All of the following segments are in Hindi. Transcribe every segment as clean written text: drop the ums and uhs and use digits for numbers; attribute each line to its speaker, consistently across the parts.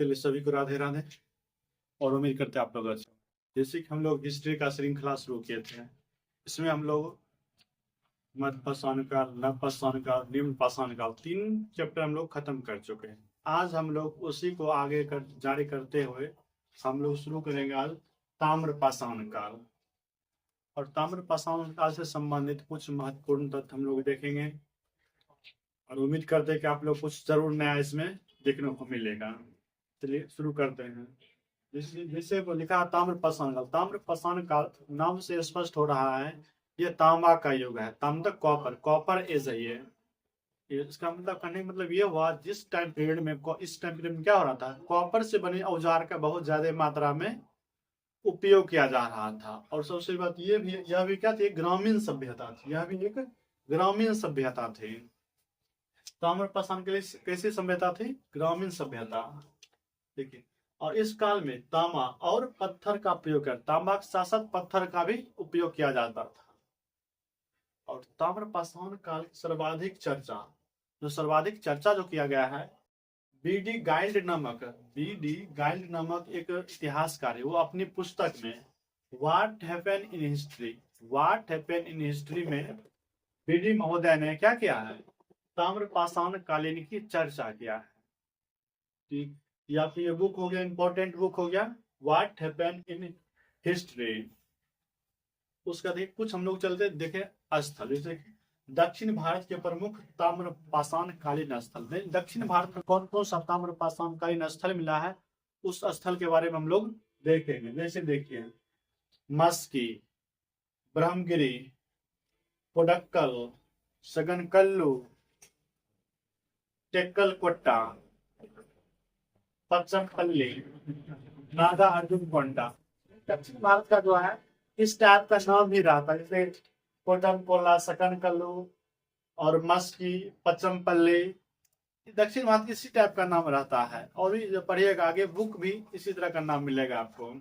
Speaker 1: चलिए सभी को राधे राधे। और उम्मीद करते हैं आप लोग अच्छे हों। जैसे कि हम लोग हिस्ट्री का श्रृंखला शुरू किए थे, इसमें हम लोग मध्य पाषाण काल, नव पाषाण काल, निम्न पाषाण काल, 3 चैप्टर हम लोग खत्म कर चुके हैं। आज हम लोग उसी को आगे जारी करते हुए हम लोग शुरू करेंगे आज ताम्र पाषाण काल। और ताम्र पाषाण काल से संबंधित कुछ महत्वपूर्ण तथ्य हम लोग देखेंगे और उम्मीद करते हैं कि आप लोग कुछ जरूर नया इसमें देखने को मिलेगा। चलिए शुरू करते हैं। जिसे वो लिखा ताम्र पाषाण काल। ताम्र पाषाण काल नाम से स्पष्ट हो रहा है ये तांबा का युग है। ताम्र कॉपर, कॉपर एज है ये। इसका मतलब कहने का मतलब ये हुआ जिस टाइम पीरियड में, इस टाइम पीरियड में क्या हो रहा था, कॉपर से बने औजार का बहुत ज्यादा मात्रा में उपयोग किया जा रहा था। और सबसे बात ये भी, यह भी क्या थी, ग्रामीण सभ्यता थी। यह भी एक ग्रामीण सभ्यता थी। ताम्र पाषाण के लिए कैसी सभ्यता थी? ग्रामीण सभ्यता। देखिए, और इस काल में तांबा और पत्थर का प्रयोग कर, तांबा के साथ साथ पत्थर का भी उपयोग किया जाता था। और ताम्र पाषाण काल की सर्वाधिक चर्चा जो किया गया है, बीडी गाइल्ड नामक एक इतिहासकार है। वो अपनी पुस्तक में व्हाट हैपेन इन हिस्ट्री में बीडी महोदय ने क्या किया है, ताम्र पाषाण कालीन की चर्चा किया है। ठीक, या फिर ये बुक हो गया, इंपॉर्टेंट बुक हो गया व्हाट हैपेन इन हिस्ट्री। उसका देखिए कुछ हम लोग चलते देखे स्थल, जैसे दक्षिण भारत के प्रमुख ताम्र पाषाण कालीन स्थल में, दक्षिण भारत में कौन कौन सा ताम्र पाषाण कालीन स्थल मिला है, उस स्थल के बारे में हम लोग देखेंगे। जैसे देखिए मस्की, ब्रह्मगिरी, कोडक्कल, सगनकल्लू, टेक्कलकोट्टा, पचमपल्ली, नागा अर्जुनकोंडा। दक्षिण भारत का जो है इस टाइप का नाम भी रहा था, जैसे कोडमकोला, सकनकल्लू और मस्की, पचमपल्ली। दक्षिण भारत इसी टाइप का नाम रहता है। और भी जो पढ़िएगा आगे बुक भी इसी तरह का नाम मिलेगा आपको।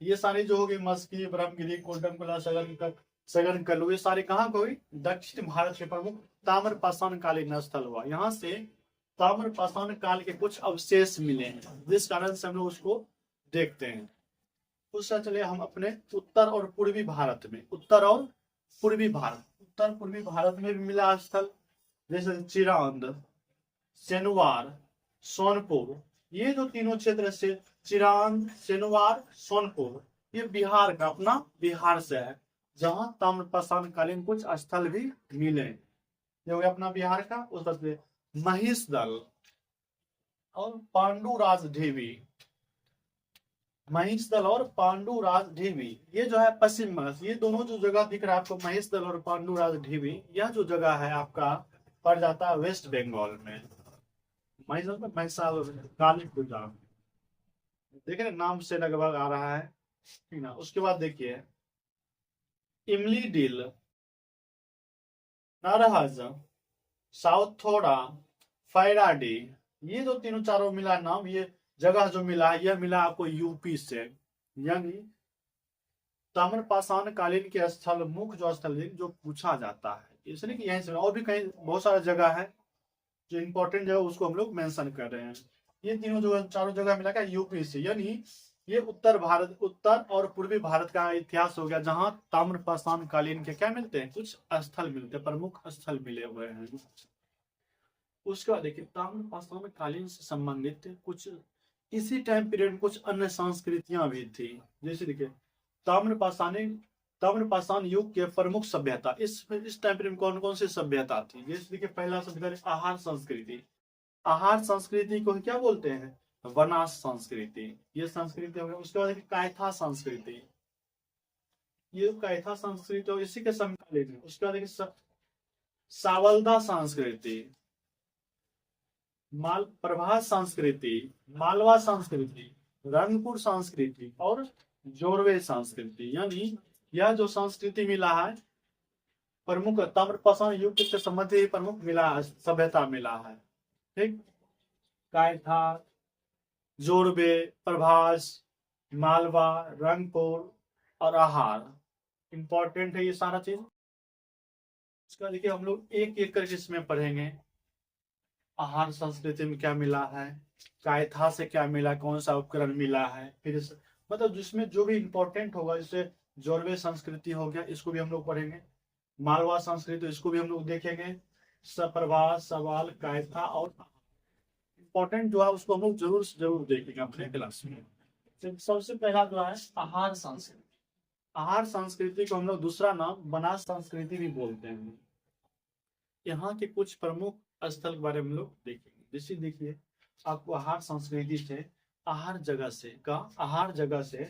Speaker 1: ये सारी जो होगी मस्की, ब्रह्मगिरी, कोडमकोला, सगनकल्लू, ये सारी कहाँ को हुई? दक्षिण भारत के प्रमुख ताम्र पाषाण कालीन स्थल हुआ। यहाँ से ताम्र पाषाण काल के कुछ अवशेष मिले हैं, जिस कारण से हम लोग उसको देखते हैं। उससे चले हम अपने उत्तर और पूर्वी भारत में, उत्तर पूर्वी भारत में भी मिला स्थल, जैसे चिरांद, सेनुवार, सोनपुर। ये जो तीनों क्षेत्र से चिरांद, सेनुवार, सोनपुर, ये बिहार का, अपना बिहार से है, जहां ताम्र पाषाण कालीन कुछ स्थल भी मिले। ये हो गया अपना बिहार का। उससे महिषदल और पांडुराज ढेवी, महिषदल और पांडुराज ढेवी, ये जो है पश्चिम बंगाल। ये दोनों जो जगह दिख रहा है आपको, महिषदल और पांडुराज ढेवी, यह जो जगह है आपका पड़ जाता है वेस्ट बंगाल में। महिषदल में महिषाल काली पूजा, देख रहे नाम से लगभग आ रहा है, ठीक ना। उसके बाद देखिए इमली डील, नारहज, साउथोड़ा, फैराडी, ये जो तीनों चारों मिला नाम, ये जगह जो मिला है, यह मिला आपको यूपी से। यानी ताम्र पाषाण कालीन के स्थल, मुख्य जो स्थल जो पूछा जाता है, इसलिए कि यहीं से, और भी कहीं बहुत सारा जगह है जो इंपॉर्टेंट जगह, उसको हम लोग मेंशन कर रहे हैं। ये तीनों जो चारों जगह मिला क्या? यूपी से। यानी ये उत्तर और पूर्वी भारत का इतिहास हो गया, जहां ताम्र पाषाण कालीन के क्या मिलते हैं, कुछ स्थल मिलते हैं, प्रमुख स्थल मिले हुए हैं। उसके बाद देखिए ताम्र पाषाण कालीन से संबंधित कुछ इसी टाइम पीरियड में कुछ अन्य संस्कृतियां भी थी। जैसे देखिए ताम्र पाषाण युग के प्रमुख सभ्यता, इस टाइम पीरियड में कौन कौन सी सभ्यता थी? जैसे देखिए पहला सभ्यता आहार संस्कृति। आहार संस्कृति को क्या बोलते हैं? वनाश संस्कृति, ये संस्कृति हो गया। उसके बाद कायथा संस्कृति, ये कायथा संस्कृति और इसी के समकालीन है। उसके बाद देखिए सावलदा संस्कृति, प्रभास संस्कृति, मालवा संस्कृति, रंगपुर संस्कृति और जोरवे संस्कृति। यानी यह जो संस्कृति मिला है, प्रमुख ताम्र पाषाण युग से संबंधित प्रमुख मिला है, सभ्यता मिला है। ठीक, कायथा, जोरवे, प्रभास, मालवा, रंगपुर और आहार, इंपॉर्टेंट है ये सारा चीज। इसका देखिए हम लोग एक एक करके इसमें पढ़ेंगे आहार संस्कृति में क्या मिला है, कायथा से क्या मिला, कौन सा उपकरण मिला है, फिर मतलब जिसमें जो भी इंपॉर्टेंट होगा, जैसे जोरवे संस्कृति हो गया, इसको भी हम लोग पढ़ेंगे। मालवा संस्कृति, इसको भी हम लोग देखेंगे। सप्रभात, सवाल, कायथा और इंपॉर्टेंट जो है उसको हम लोग जरूर जरूर देखेंगे अपने क्लास में। तो सबसे पहला जो है आहार संस्कृति। आहार संस्कृति को हम लोग दूसरा नाम बनास संस्कृति भी बोलते हैं। यहाँ के कुछ प्रमुख स्थल के बारे में हम लोग देखेंगे। जैसे देखिए, आपको आहार संस्कृति से आहार जगह से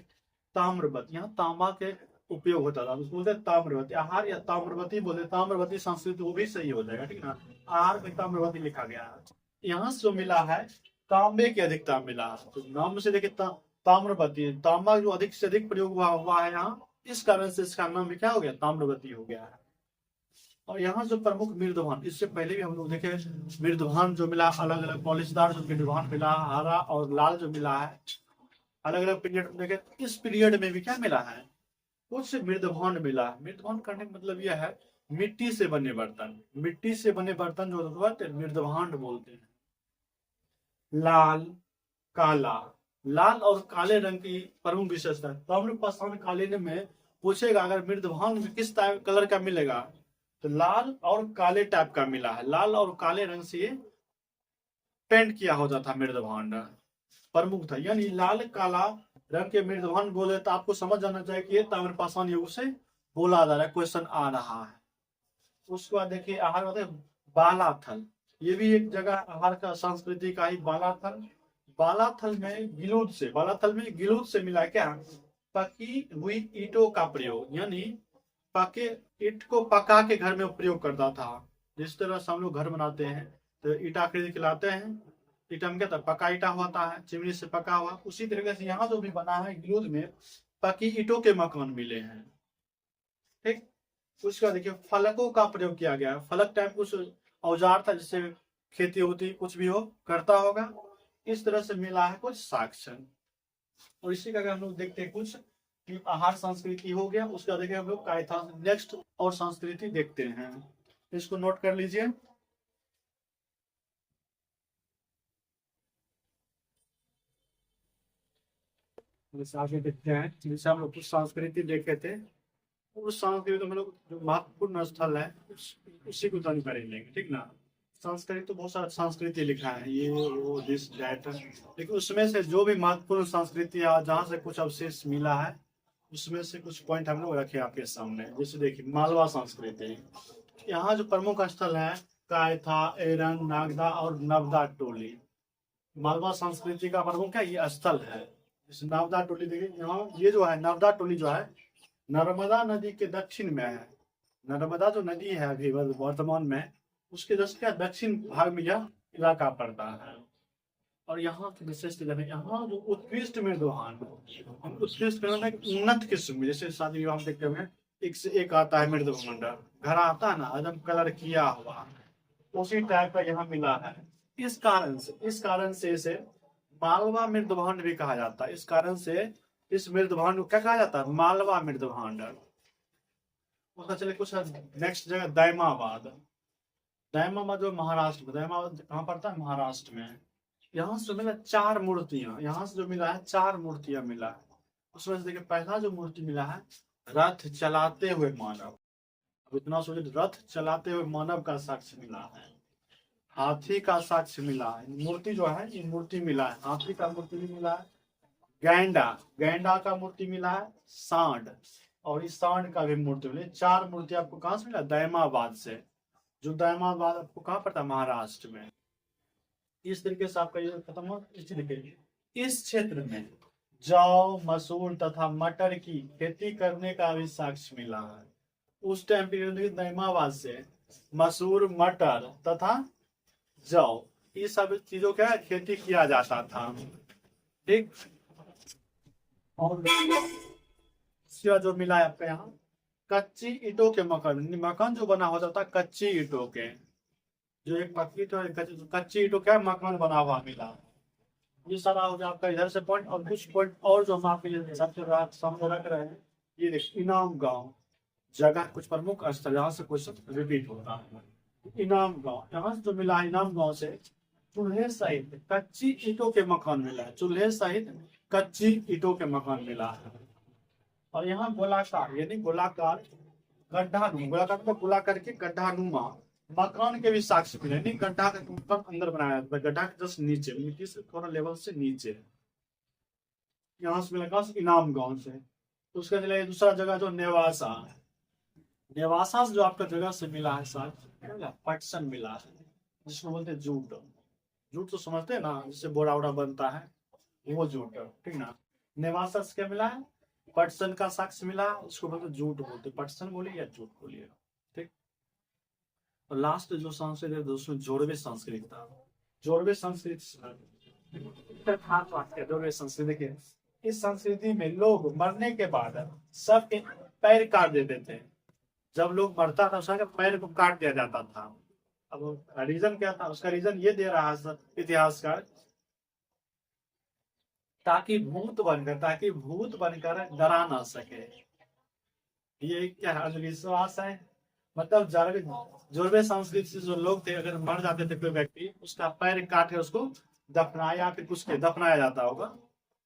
Speaker 1: ताम्रवती, यहाँ तांबा के उपयोग होता था, उसको बोलते ताम्रवती आहार या ताम्रवती बोले, ताम्रवती संस्कृति वो भी सही हो जाएगा, ठीक ना। आहार में ताम्रवती लिखा गया है। यहाँ से जो मिला है तांबे की अधिकता मिला है, तो नाम से देखिए ताम्रवती, तांबा जो अधिक से अधिक प्रयोग हुआ है यहाँ, इस कारण से इसका नाम क्या हो गया, ताम्रवती हो गया है। और यहाँ जो प्रमुख मृदवान, इससे पहले भी हम लोग देखे मृदवान जो मिला, अलग अलग पॉलिशदार जो मृदवान मिला, हरा और लाल जो मिला है, अलग अलग पीरियड देखे। इस पीरियड में भी क्या मिला है, कुछ मृदवान मिला। मृदवान करने का मतलब यह है मिट्टी से बने बर्तन, मिट्टी से बने बर्तन जो मृदवान बोलते हैं। लाल, काला, लाल और काले रंग की प्रमुख विशेषता। तो हम लोग पाषाण कालीन में पूछेगा अगर मृदवान में किस टाइप कलर का मिलेगा, तो लाल और काले टाइप का मिला है। लाल और काले रंग से ये पेंट किया होता था मृदभांड, प्रमुख था। यानी लाल काला रंग के मृदभांड बोले तो आपको समझ जाना चाहिए कि ये ताम्रपाषाण युग से बोला जा रहा है, क्वेश्चन आ रहा है। उसके बाद देखिए आहार होते बालाथल, ये भी एक जगह आहार का संस्कृति का ही बालाथल। बालाथल में गिलूद से मिला क्या, पकी हुई ईंटों का प्रयोग, यानी पके ईंट को पका के घर में प्रयोग करता था। जिस तरह से हम लोग घर बनाते हैं तो ईटा खरीद के लाते हैं, ईटा में क्या था, पका ईटा होता है, चिमनी से पका हुआ। उसी तरीके से यहाँ जो भी बना है गिलूद में पकी ईंटों के मकान मिले हैं, ठीक। उसका देखिए फलकों का प्रयोग किया गया है। फलक टाइप कुछ औजार था जिससे खेती होती, कुछ भी हो करता होगा, इस तरह से मिला है कुछ साक्ष्य। और इसी का अगर हम लोग देखते हैं कुछ आहार संस्कृति हो गया, उसका देखिए हम लोग कायथा नेक्स्ट और संस्कृति देखते हैं, इसको नोट कर लीजिए। जैसे आगे देखते हैं, जैसे हम लोग कुछ संस्कृति देखे थे, उस संस्कृति में लोग जो महत्वपूर्ण स्थल है उसी को जानकारी लेंगे, ठीक ना। संस्कृति तो बहुत सारा संस्कृति लिखा है, ये वो दिस दैट, लेकिन उसमें से जो भी महत्वपूर्ण संस्कृति है जहाँ से कुछ अवशेष मिला है, उसमें से कुछ पॉइंट हम लोग रखे आपके सामने। जैसे देखिए मालवा संस्कृति, यहाँ जो प्रमुख स्थल है कायथा, एरन, नागदा और नवदा टोली। मालवा संस्कृति का प्रमुख है ये स्थल है। जैसे नवदा टोली देखिए, यहाँ ये जो है नवदा टोली जो है नर्मदा नदी के दक्षिण में है। नर्मदा जो नदी है अभी वर्तमान में, उसके दक्षिण भाग में यह इलाका पड़ता है। और यहाँ की विशेष यहाँ जो उत्कृष्ट मृदवान, उत्कृष्ट उन्नत किस्म, जैसे शादी विवाह में देखते हुए एक से एक आता है मृदभांड, घर आता है ना एकदम कलर किया हुआ, उसी टाइप का यहाँ मिला है। इस कारण से इसे मालवा मृदभांड भी कहा जाता है। इस कारण से इस मृदभांड को क्या कहा जाता है, मालवा मृदभांड। उसका चले कुछ नेक्स्ट जगह दैमाबाद। दैमाबाद जो महाराष्ट्र में, दैमाबाद कहाँ पड़ता है, महाराष्ट्र में। यहाँ से मिला 4 मूर्तियां, यहाँ से जो मिला है 4 मूर्तियां मिला है। उसमें से देखिए पहला जो मूर्ति मिला है रथ चलाते हुए मानव। अब इतना सोचिए, रथ चलाते हुए मानव का साक्ष्य मिला है, हाथी का साक्ष्य मिला है, मूर्ति जो है ये मूर्ति मिला है, हाथी का मूर्ति भी मिला है, गैंडा का मूर्ति मिला है, सांड, और इस सांड का भी मूर्ति मिला। 4 मूर्ति आपको कहाँ से मिला, दैमाबाद से, जो दैमाबाद आपको कहाँ पड़ता है, महाराष्ट्र में। इस तरीके से आपका ये खत्म हो। इस क्षेत्र में जौ, मसूर तथा मटर की खेती करने का भी साक्ष्य मिला है। उस टाइम पीरियड दैमाबाद से मसूर, मटर तथा जौ, ये सब चीजों का खेती किया जाता था, ठीक। और जो मिला है आपका यहाँ कच्ची ईंटों के मकान जो बना होता था कच्ची ईंटों के, जो एक पक्की तो कच्ची ईंटों का मकान बना हुआ मिला। ये सारा हो गया आपका इधर से पॉइंट। और कुछ पॉइंट और जो हम आपके सामने रख रहे हैं, ये देखिए इनाम गांव जगह, कुछ प्रमुख स्थल यहाँ से कुछ रिपीट होता है। इनाम गांव, यहाँ से जो मिला इनाम गांव से चूल्हे सहित कच्ची ईंटों के मकान मिला है, चूल्हे सहित कच्ची ईंटों के मकान मिला है। और यहाँ गोलाकार यानी गोलाकार गोलाकार को गोला करके गड्ढानुमा मकान के भी साक्ष्य मिले, नहीं गड्ढा के ऊपर अंदर बनाया था, गड्ढा के जस्ट नीचे, मिट्टी से थोड़ा लेवल से नीचे। यहाँ से मिला इनाम गांव से। तो उसका चला दूसरा जगह जो नेवासा, नेवासा जो आपका जगह से मिला है सर पटसन मिला है, जिसको बोलते हैं जूट। जूट तो समझते हैं ना, जिससे बोरा वोरा बनता है, वो जूट, ठीक ना। नेवासा से क्या मिला है, पटसन का साक्ष्य मिला, उसको बोलते जूट बोलते, पटसन बोलिए या जूट बोलिए, ठीक। और लास्ट जो संस्कृत है दोस्तों जोड़वे संस्कृत था। जोड़वे संस्कृत जोड़वे संस्कृति के इस संस्कृति में लोग मरने के बाद सबके पैर काट देते थे। जब लोग मरता था उसका पैर को काट दिया जाता था। अब रीजन क्या था, उसका रीजन ये दे रहा है इतिहासकार, ताकि भूत बनकर डरा ना सके। ये क्या अंधविश्वास है, मतलब जोरबे संस्कृति से जो लोग थे, अगर मर जाते थे कोई व्यक्ति, उसका पैर काट के उसको दफनाया, फिर कुछ दफनाया जाता होगा,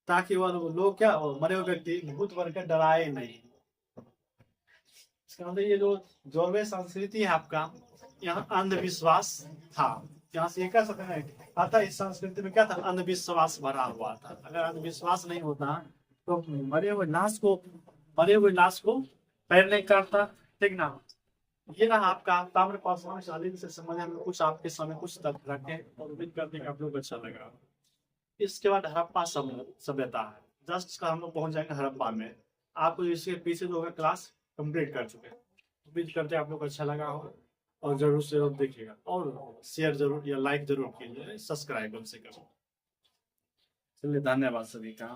Speaker 1: ताकि वह लोग क्या मरे हुए व्यक्ति भूत बनकर डराए नहीं। इसका मतलब ये जो जोरबे संस्कृति है आपका, यहाँ अंधविश्वास था, यहाँ से कह सकते हैं। अतः इस संस्कृति में क्या था, अंधविश्वास भरा हुआ था। अगर अंधविश्वास नहीं होता तो मरे हुए लाश को पैर नहीं काटता, ठीक ना। ये रहा आपका ताम्रपाषाण कालीन से संबंधित हम कुछ आपके सामने कुछ तथ्य रखे, और उम्मीद करते हैं कि आप लोग अच्छा लगा। इसके बाद हड़प्पा सभ्यता है, जस्ट का हम लोग पहुंच जाएंगे हड़प्पा में। आपको इसके पीछे जो है क्लास कंप्लीट कर चुके हैं। उम्मीद करते हैं आप लोग अच्छा लगा हो, और जरूर से जरूर देखिएगा, और शेयर जरूर या लाइक जरूर कीजिए, सब्सक्राइब कम से कम। चलिए धन्यवाद सभी का।